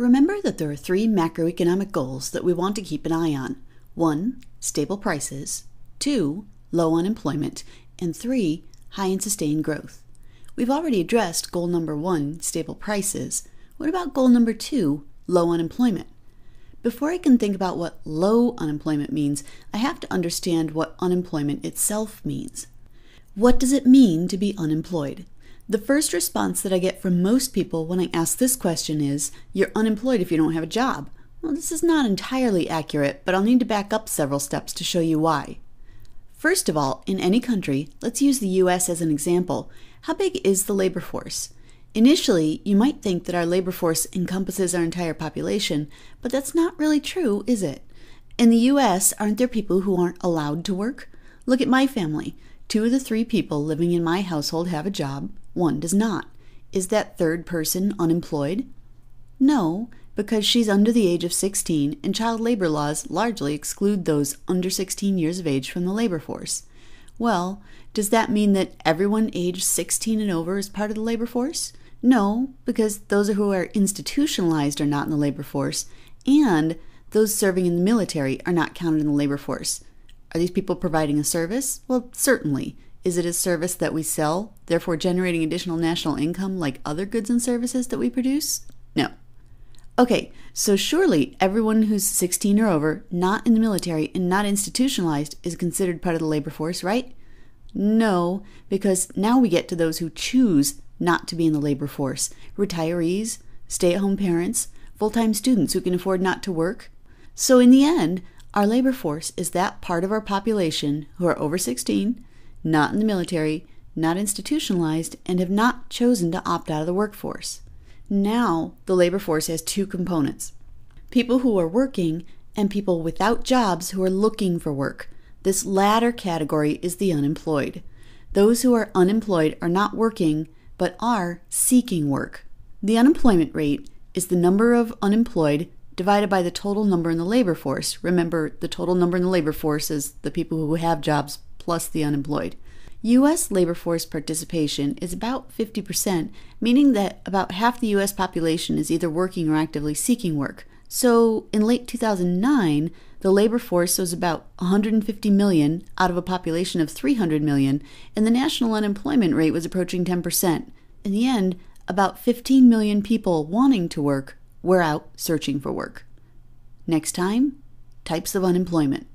Remember that there are three macroeconomic goals that we want to keep an eye on. 1. Stable prices. 2. Low unemployment. And 3. High and sustained growth. We've already addressed goal number 1, stable prices. What about goal number 2, low unemployment? Before I can think about what low unemployment means, I have to understand what unemployment itself means. What does it mean to be unemployed? The first response that I get from most people when I ask this question is, you're unemployed if you don't have a job. Well, this is not entirely accurate, but I'll need to back up several steps to show you why. First of all, in any country, let's use the US as an example. How big is the labor force? Initially, you might think that our labor force encompasses our entire population, but that's not really true, is it? In the US, aren't there people who aren't allowed to work? Look at my family. 2 of the 3 people living in my household have a job. 1 does not. Is that third person unemployed? No, because she's under the age of 16 and child labor laws largely exclude those under 16 years of age from the labor force. Well, does that mean that everyone aged 16 and over is part of the labor force? No, because those who are institutionalized are not in the labor force, and those serving in the military are not counted in the labor force. Are these people providing a service? Well, certainly. Is it a service that we sell, therefore generating additional national income like other goods and services that we produce? No. Okay, so surely everyone who's 16 or over, not in the military and not institutionalized, is considered part of the labor force, right? No, because now we get to those who choose not to be in the labor force. Retirees, stay-at-home parents, full-time students who can afford not to work. So in the end, our labor force is that part of our population who are over 16, not in the military, not institutionalized, and have not chosen to opt out of the workforce. Now, the labor force has 2 components. People who are working and people without jobs who are looking for work. This latter category is the unemployed. Those who are unemployed are not working, but are seeking work. The unemployment rate is the number of unemployed divided by the total number in the labor force. Remember, the total number in the labor force is the people who have jobs plus the unemployed. U.S. labor force participation is about 50%, meaning that about half the U.S. population is either working or actively seeking work. So in late 2009, the labor force was about 150 million out of a population of 300 million, and the national unemployment rate was approaching 10%. In the end, about 15 million people wanting to work were out searching for work. Next time, types of unemployment.